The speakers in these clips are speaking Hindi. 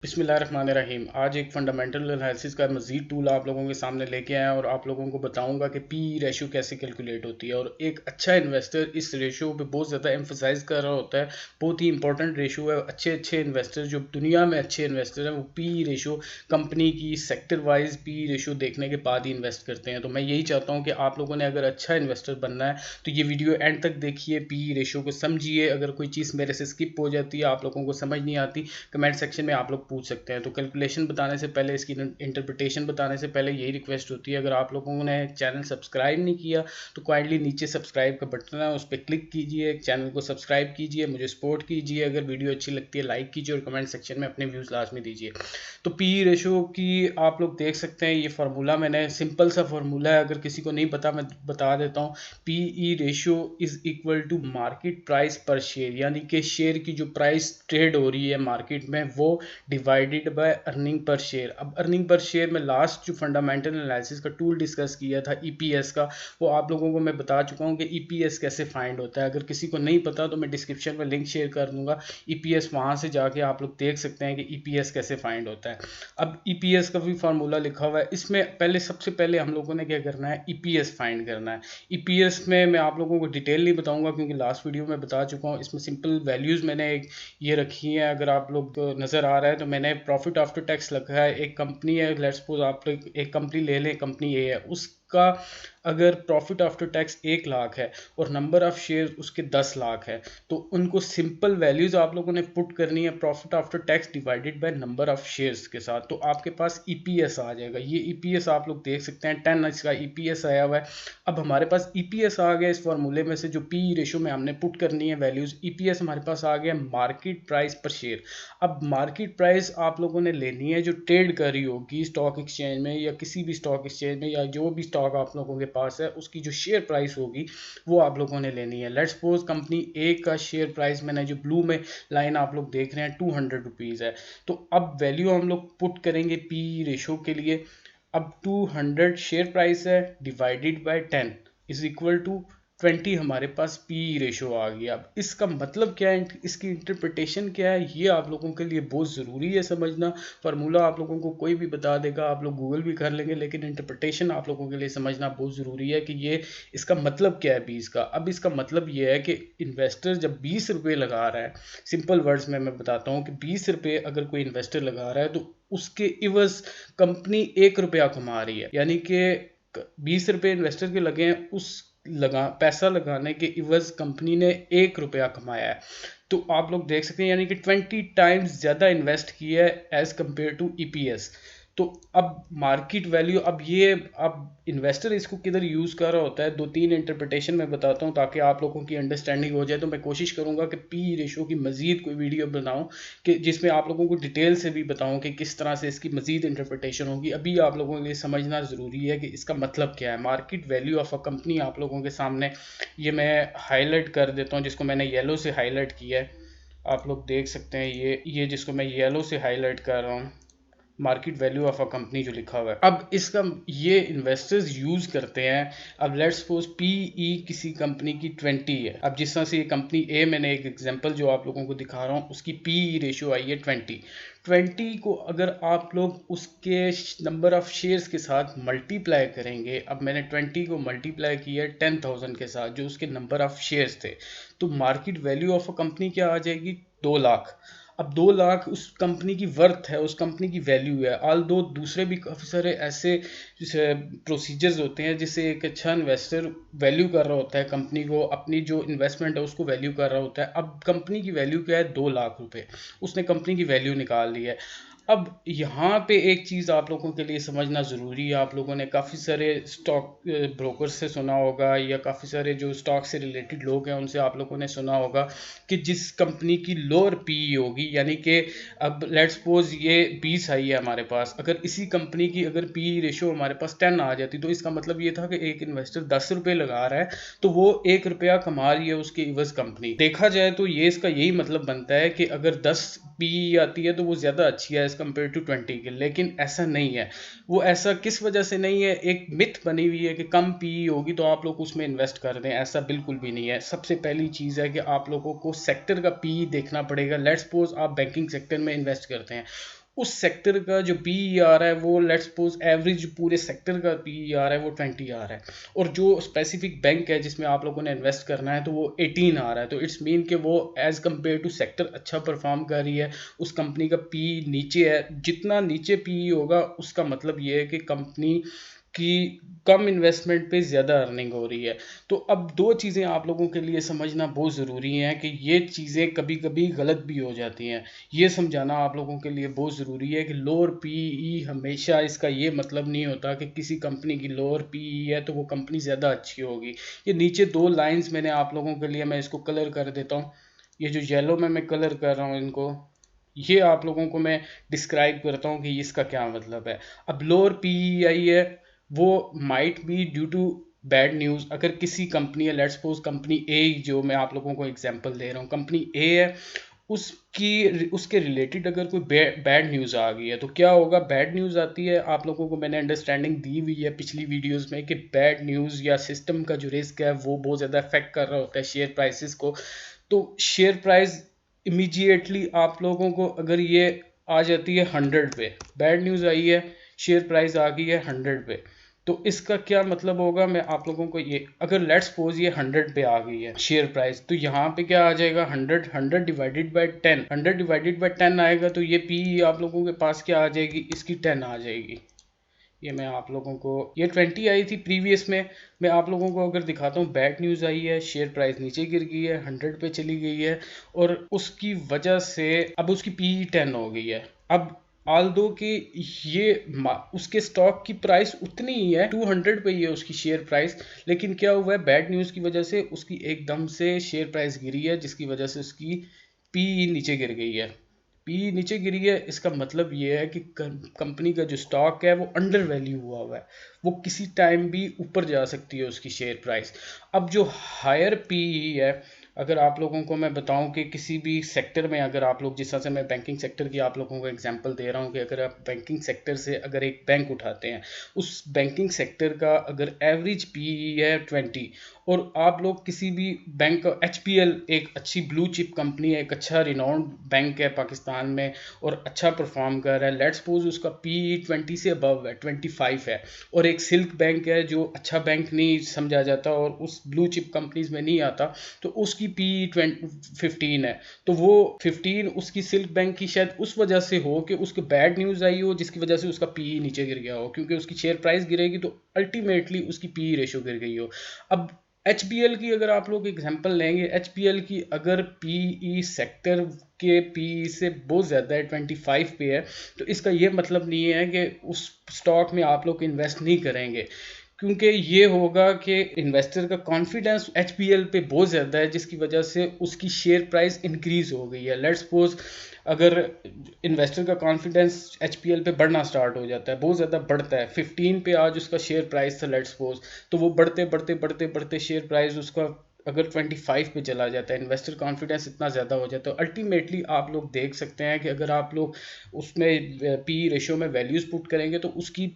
बिस्मिल्लाहिर्रहमानिर्रहीम। आज एक फंडामेंटल एनालिसिस का मज़ीद टूल आप लोगों के सामने लेके आया और आप लोगों को बताऊंगा कि पी रेशो कैसे कैलकुलेट होती है। और एक अच्छा इन्वेस्टर इस रेशो पे बहुत ज़्यादा एम्फोसाइज कर रहा होता है। बहुत ही इंपॉर्टेंट रेशो है। अच्छे अच्छे इन्वेस्टर जो दुनिया में अच्छे इन्वेस्टर हैं वो पी रेशो कंपनी की सेक्टर वाइज पी रेशो देखने के बाद ही इन्वेस्ट करते हैं। तो मैं यही चाहता हूँ कि आप लोगों ने अगर अच्छा इन्वेस्टर बनना है तो ये वीडियो एंड तक देखिए, पी रेशो को समझिए। अगर कोई चीज़ मेरे से स्किप हो जाती है, आप लोगों को समझ नहीं आती, कमेंट सेक्शन में आप लोग पूछ सकते हैं। तो कैलकुलेशन बताने से पहले, इसकी इंटरप्रिटेशन बताने से पहले यही रिक्वेस्ट होती है, अगर आप लोगों ने चैनल सब्सक्राइब नहीं किया तो काइंडली नीचे सब्सक्राइब का बटन है, उस पर क्लिक कीजिए, चैनल को सब्सक्राइब कीजिए, मुझे सपोर्ट कीजिए। अगर वीडियो अच्छी लगती है लाइक कीजिए और कमेंट सेक्शन में अपने व्यूज़ लाजमी दीजिए। तो पी रेशो की आप लोग देख सकते हैं, ये फार्मूला मैंने सिंपल सा फार्मूला है, अगर किसी को नहीं पता मैं बता देता हूँ। P E ratio is equal to market price per share, यानी कि शेयर की जो प्राइस ट्रेड हो रही है मार्केट में वो divided by earning per share. अब अर्निंग पर शेयर में लास्ट जो फंडामेंटल एनालिसिस का टूल डिस्कस किया था ईपीएस का, वो आप लोगों को मैं बता चुका हूँ कि ईपीएस कैसे फाइंड होता है। अगर किसी को नहीं पता तो मैं डिस्क्रिप्शन में लिंक शेयर कर दूंगा ईपीएस, वहाँ से जाके आप लोग देख सकते हैं कि ईपीएस कैसे फाइंड होता है। अब ईपीएस का भी फार्मूला लिखा हुआ है इसमें। सबसे पहले हम लोगों ने क्या करना है, ईपीएस फाइंड करना है। ईपीएस में मैं आप लोगों को डिटेल नहीं बताऊंगा क्योंकि लास्ट वीडियो में बता चुका हूँ। इसमें सिंपल वैल्यूज़ मैंने एक ये रखी है, अगर आप लोग नज़र आ रहा है तो मैंने प्रॉफिट आफ्टर टैक्स रखा है। एक कंपनी है, लेट्स सपोज आप लोग एक कंपनी ले लें, कंपनी ए है, उसका अगर प्रॉफिट आफ्टर टैक्स 1 लाख है और नंबर ऑफ शेयर उसके 10 लाख है, तो उनको सिंपल वैल्यूज आप लोगों ने पुट करनी है profit after tax divided by number of shares के साथ, तो आपके पास ईपीएस आ जाएगा। ये ईपीएस आप लोग देख सकते हैं 10 इसका ईपीएस आया हुआ है। अब हमारे पास ईपीएस आ गया इस फॉर्मूले में से, जो पी रेशो में हमने पुट करनी है वैल्यूज। ईपीएस हमारे पास आ गया मार्केट प्राइस पर शेयर। अब मार्केट प्राइस आप लोगों ने लेनी है जो ट्रेड कर रही होगी स्टॉक एक्सचेंज में या किसी भी स्टॉक एक्सचेंज में, या जो भी स्टॉक आप लोगों के पास है उसकी जो शेयर प्राइस होगी वो आप लोगों ने लेनी है। लेट्स सपोज कंपनी ए का शेयर प्राइस मैंने जो ब्लू में लाइन आप लोग देख रहे हैं 200 रुपीज़ है। तो अब वैल्यू हम लोग पुट करेंगे पी रेशो के लिए। अब 200 शेयर प्राइस है divided by 10 is equal to 20, हमारे पास पी रेशो आ गया। अब इसका मतलब क्या है, इसकी इंटरप्रिटेशन क्या है, ये आप लोगों के लिए बहुत ज़रूरी है समझना। फार्मूला आप लोगों को कोई भी बता देगा, आप लोग गूगल भी कर लेंगे, लेकिन इंटरप्रिटेशन आप लोगों के लिए समझना बहुत ज़रूरी है कि ये इसका मतलब क्या है 20 का। अब इसका मतलब ये है कि इन्वेस्टर जब 20 रुपये लगा रहा है, सिंपल वर्ड्स में मैं बताता हूँ कि 20 रुपये अगर कोई इन्वेस्टर लगा रहा है तो उसके इवज कंपनी 1 रुपया कमा रही है, यानी कि 20 रुपये इन्वेस्टर के लगे हैं, उस पैसा लगाने के इवज कंपनी ने 1 रुपया कमाया है। तो आप लोग देख सकते हैं यानी कि 20 टाइम्स ज़्यादा इन्वेस्ट किया है एज कंपेयर टू ईपीएस। तो अब मार्केट वैल्यू, अब इन्वेस्टर इसको किधर यूज़ कर रहा होता है, 2-3 इंटरप्रिटेशन मैं बताता हूँ ताकि आप लोगों की अंडरस्टैंडिंग हो जाए। तो मैं कोशिश करूँगा कि पी रेशो की मज़ीद कोई वीडियो बनाऊँ कि जिसमें आप लोगों को डिटेल से भी बताऊँ कि किस तरह से इसकी मज़ीद इंटरप्रिटेशन होगी। अभी आप लोगों के लिए समझना ज़रूरी है कि इसका मतलब क्या है। Market value of a company आप लोगों के सामने ये मैं हाईलाइट कर देता हूँ, जिसको मैंने येलो से हाईलाइट किया है। आप लोग देख सकते हैं ये जिसको मैं येलो से हाईलाइट कर रहा हूँ, market value of a company जो लिखा हुआ है। अब इसका ये इन्वेस्टर्स यूज करते हैं। अब लेट्स सपोज पीई किसी कंपनी की 20 है। अब जिस तरह से ये कंपनी ए, मैंने एक एग्जांपल जो आप लोगों को दिखा रहा हूँ, उसकी पीई रेशियो आई है 20 को अगर आप लोग उसके नंबर ऑफ शेयर्स के साथ मल्टीप्लाई करेंगे। अब मैंने 20 को मल्टीप्लाई किया 10,000 के साथ जो उसके नंबर ऑफ शेयर्स थे, तो market value of a company क्या आ जाएगी, 2 लाख। अब 2 लाख उस कंपनी की वर्थ है, उस कंपनी की वैल्यू है। ऑल दो दूसरे भी काफ़ी सारे ऐसे प्रोसीजर्स होते हैं जिससे एक अच्छा इन्वेस्टर वैल्यू कर रहा होता है कंपनी को, अपनी जो इन्वेस्टमेंट है उसको वैल्यू कर रहा होता है। अब कंपनी की वैल्यू क्या है, 2 लाख रुपए, उसने कंपनी की वैल्यू निकाल ली है। अब यहाँ पे एक चीज़ आप लोगों के लिए समझना ज़रूरी है। आप लोगों ने काफ़ी सारे स्टॉक ब्रोकर से सुना होगा या काफ़ी सारे जो स्टॉक से रिलेटेड लोग हैं उनसे आप लोगों ने सुना होगा कि जिस कंपनी की लोअर पीई होगी, यानी कि अब लेट्स सपोज ये 20 आई है हमारे पास, अगर इसी कंपनी की अगर पीई रेशो हमारे पास 10 आ जाती तो इसका मतलब ये था कि एक इन्वेस्टर 10 रुपये लगा रहा है तो वो 1 रुपया कमा रही है उसके इवज कंपनी। देखा जाए तो ये इसका यही मतलब बनता है कि अगर 10 पीई आती है तो वो ज़्यादा अच्छी है एज कम्पेयर टू 20 के, लेकिन ऐसा नहीं है। वो ऐसा किस वजह से नहीं है, एक मिथ बनी हुई है कि कम पीई होगी तो आप लोग उसमें इन्वेस्ट कर दें, ऐसा बिल्कुल भी नहीं है। सबसे पहली चीज़ है कि आप लोगों को सेक्टर का पीई देखना पड़ेगा। लेट्स सपोज आप बैंकिंग सेक्टर में इन्वेस्ट करते हैं, उस सेक्टर का जो पी आ रहा है वो लेट्स सपोज एवरेज पूरे सेक्टर का पी आ रहा है वो 20 आ रहा है, और जो स्पेसिफिक बैंक है जिसमें आप लोगों ने इन्वेस्ट करना है तो वो 18 आ रहा है, तो इट्स मीन कि वो एज कम्पेयर टू सेक्टर अच्छा परफॉर्म कर रही है, उस कंपनी का पी नीचे है। जितना नीचे पी होगा उसका मतलब ये है कि कंपनी कि कम इन्वेस्टमेंट पे ज़्यादा अर्निंग हो रही है। तो अब दो चीज़ें आप लोगों के लिए समझना बहुत ज़रूरी हैं कि ये चीज़ें कभी कभी गलत भी हो जाती हैं। ये समझाना आप लोगों के लिए बहुत ज़रूरी है कि लोअर पीई हमेशा इसका ये मतलब नहीं होता कि किसी कंपनी की लोअर पीई है तो वो कंपनी ज़्यादा अच्छी होगी। ये नीचे दो लाइंस मैंने आप लोगों के लिए, मैं इसको कलर कर देता हूँ, ये जो येलो में मैं कलर कर रहा हूँ इनको, ये आप लोगों को मैं डिस्क्राइब करता हूँ कि इसका क्या मतलब है। अब लोअर पीई है वो might be due to bad news. अगर किसी कंपनी है, लेट्स सपोज कंपनी ए, जो मैं आप लोगों को एग्जांपल दे रहा हूँ, कंपनी ए है, उसकी उसके रिलेटेड अगर कोई बैड न्यूज़ आ गई है तो क्या होगा। बैड न्यूज़ आती है, आप लोगों को मैंने अंडरस्टैंडिंग दी हुई है पिछली वीडियोस में कि बैड न्यूज़ या सिस्टम का जो रिस्क है वो बहुत ज़्यादा अफेक्ट कर रहा होता है शेयर प्राइसेस को। तो शेयर प्राइस इमीडिएटली आप लोगों को अगर ये आ जाती है 100 पे, बैड न्यूज़ आई है, शेयर प्राइस आ गई है 100 पे, तो इसका क्या मतलब होगा। मैं आप लोगों को ये, अगर लेट्स सपोज ये 100 पे आ गई है शेयर प्राइस, तो यहाँ पे क्या आ जाएगा 100 डिवाइडेड बाई 10, 100 डिवाइडेड बाई 10 आएगा, तो ये पी आप लोगों के पास क्या आ जाएगी, इसकी 10 आ जाएगी। ये मैं आप लोगों को, ये 20 आई थी प्रीवियस में, मैं आप लोगों को अगर दिखाता हूँ बैड न्यूज़ आई है, शेयर प्राइस नीचे गिर गई है, 100 पे चली गई है, और उसकी वजह से अब उसकी पी 10 हो गई है। अब ऑल दो कि ये उसके स्टॉक की प्राइस उतनी ही है, 200 पे ही है उसकी शेयर प्राइस, लेकिन क्या हुआ है बैड न्यूज़ की वजह से उसकी एकदम से शेयर प्राइस गिरी है, जिसकी वजह से उसकी पी नीचे गिर गई है। पी नीचे गिरी है, इसका मतलब ये है कि कंपनी का जो स्टॉक है वो अंडर वैल्यू हुआ है, वो किसी टाइम भी ऊपर जा सकती है उसकी शेयर प्राइस। अब जो हायर पी है, अगर आप लोगों को मैं बताऊं कि किसी भी सेक्टर में, अगर आप लोग, जिस तरह से मैं बैंकिंग सेक्टर की आप लोगों को एग्जांपल दे रहा हूं कि अगर आप बैंकिंग सेक्टर से अगर एक बैंक उठाते हैं, उस बैंकिंग सेक्टर का अगर एवरेज पी है 20, और आप लोग किसी भी बैंक, HPL एक अच्छी ब्लू चिप कंपनी है, एक अच्छा रिनाउंड बैंक है पाकिस्तान में और अच्छा परफॉर्म कर रहा है, लेट्स सपोज उसका पी 20 से अबव है, 25 है, और एक सिल्क बैंक है जो अच्छा बैंक नहीं समझा जाता और उस ब्लू चिप कंपनीज में नहीं आता, तो उसकी पी 15 है, तो वो 15 उसकी सिल्क बैंक की शायद उस वजह से हो कि उसको बैड न्यूज़ आई हो जिसकी वजह से उसका पी नीचे गिर गया हो, क्योंकि उसकी शेयर प्राइस गिरेगी तो अल्टीमेटली उसकी पी रेशो गिर गई हो। अब HPL की अगर आप लोग एग्जांपल लेंगे, HPL की अगर पीई सेक्टर के पीई से बहुत ज़्यादा है, 25 पे है, तो इसका ये मतलब नहीं है कि उस स्टॉक में आप लोग इन्वेस्ट नहीं करेंगे, क्योंकि ये होगा कि इन्वेस्टर का कॉन्फिडेंस HPL पे बहुत ज़्यादा है, जिसकी वजह से उसकी शेयर प्राइस इंक्रीज हो गई है। लेट्स सपोज अगर इन्वेस्टर का कॉन्फिडेंस HPL पे बढ़ना स्टार्ट हो जाता है, बहुत ज़्यादा बढ़ता है, 15 पे आज उसका शेयर प्राइस था लेट्स सपोज, तो वो बढ़ते बढ़ते बढ़ते बढ़ते शेयर प्राइस उसका अगर 25 पे चला जाता है, इन्वेस्टर कॉन्फिडेंस इतना ज़्यादा हो जाता है, अल्टीमेटली आप लोग देख सकते हैं कि अगर आप लोग उसमें पी रेशियो में वैल्यूज़ पुट करेंगे तो उसकी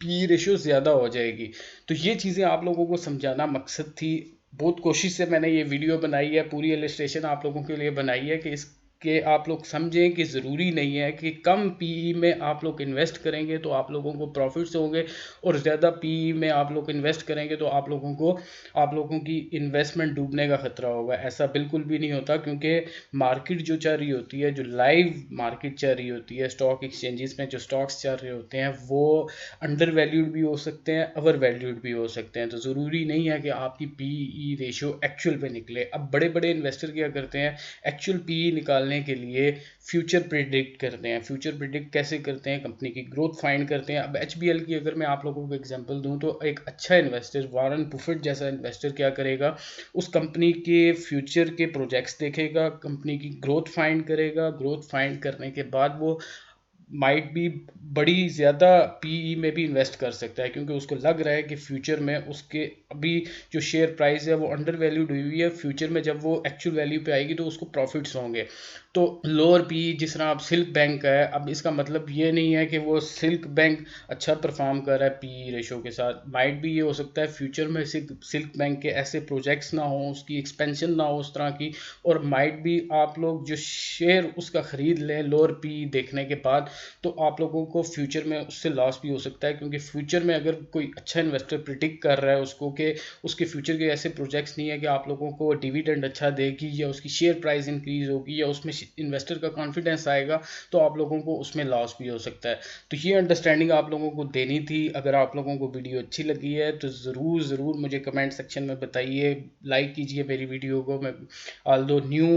पी रेशियो ज़्यादा हो जाएगी। तो ये चीज़ें आप लोगों को समझाना मकसद थी, बहुत कोशिश से मैंने ये वीडियो बनाई है, पूरी इलस्ट्रेशन आप लोगों के लिए बनाई है कि इसके आप लोग समझें कि ज़रूरी नहीं है कि कम पीई में आप लोग इन्वेस्ट करेंगे तो आप लोगों को प्रॉफिट्स होंगे, और ज़्यादा पीई में आप लोग इन्वेस्ट करेंगे तो आप लोगों की इन्वेस्टमेंट डूबने का खतरा होगा। ऐसा बिल्कुल भी नहीं होता, क्योंकि मार्केट जो चल रही होती है, जो लाइव मार्केट चल रही होती है, स्टॉक एक्सचेंजेस में जो स्टॉक्स चल रहे होते हैं वो अंडर वैल्यूड भी हो सकते हैं, ओवर वैल्यूड भी हो सकते हैं, तो ज़रूरी नहीं है कि आपकी पीई रेशियो एक्चुअल पे निकले। अब बड़े बड़े इन्वेस्टर क्या करते हैं, एक्चुअल पीई निकालने के लिए फ्यूचर प्रिडिक्ट करते हैं। फ्यूचर प्रिडिक्ट कैसे करते हैं, कंपनी की ग्रोथ फाइंड करते हैं। अब HBL की अगर मैं आप लोगों को एग्जांपल दूं तो एक अच्छा इन्वेस्टर, वॉरेन बुफेट जैसा इन्वेस्टर क्या करेगा, उस कंपनी के फ्यूचर के प्रोजेक्ट्स देखेगा, कंपनी की ग्रोथ फाइंड करेगा, ग्रोथ फाइंड करने के बाद वो माइट भी बड़ी ज़्यादा पीई में भी इन्वेस्ट कर सकता है, क्योंकि उसको लग रहा है कि फ्यूचर में उसके अभी जो शेयर प्राइस है वो अंडर वैल्यूड हुई हुई है, फ्यूचर में जब वो एक्चुअल वैल्यू पे आएगी तो उसको प्रॉफिट्स होंगे। तो लोअर पी जिस तरह आप सिल्क बैंक है, अब इसका मतलब ये नहीं है कि वो सिल्क बैंक अच्छा परफॉर्म कर रहा है पी रेशो के साथ। माइट भी ये हो सकता है फ्यूचर में सिल्क बैंक के ऐसे प्रोजेक्ट्स ना हो, उसकी एक्सपेंशन ना हो उस तरह की, और माइट भी आप लोग जो शेयर उसका ख़रीद लें लोअर पी देखने के बाद, तो आप लोगों को फ्यूचर में उससे लॉस भी हो सकता है, क्योंकि फ्यूचर में अगर कोई अच्छा इन्वेस्टर प्रिडिक्ट कर रहा है उसको कि उसके फ्यूचर के ऐसे प्रोजेक्ट्स नहीं है कि आप लोगों को डिविडेंड अच्छा देगी या उसकी शेयर प्राइस इंक्रीज होगी या उसमें इन्वेस्टर का कॉन्फिडेंस आएगा, तो आप लोगों को उसमें लॉस भी हो सकता है। तो ये अंडरस्टैंडिंग आप लोगों को देनी थी। अगर आप लोगों को वीडियो अच्छी लगी है तो ज़रूर मुझे कमेंट सेक्शन में बताइए, लाइक कीजिए मेरी वीडियो को। मैं ऑल्दो न्यू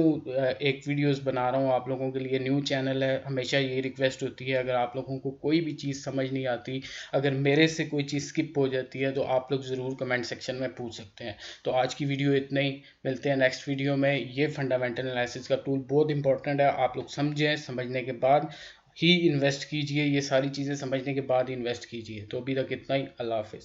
एक वीडियोस बना रहा हूँ आप लोगों के लिए, न्यू चैनल है, हमेशा यही रिक्वेस्ट होती है अगर आप लोगों को कोई भी चीज़ समझ नहीं आती, अगर मेरे से कोई चीज़ स्किप हो जाती है तो आप लोग ज़रूर कमेंट सेक्शन में पूछ सकते हैं। तो आज की वीडियो इतना ही, मिलते हैं नेक्स्ट वीडियो में। ये फंडामेंटल एनालिसिस का टूल बहुत इंपॉर्टेंट है, आप लोग समझें, समझने के बाद ही इन्वेस्ट कीजिए, ये सारी चीज़ें समझने के बाद ही इन्वेस्ट कीजिए। तो अभी तक इतना ही, अल्लाह हाफिज़।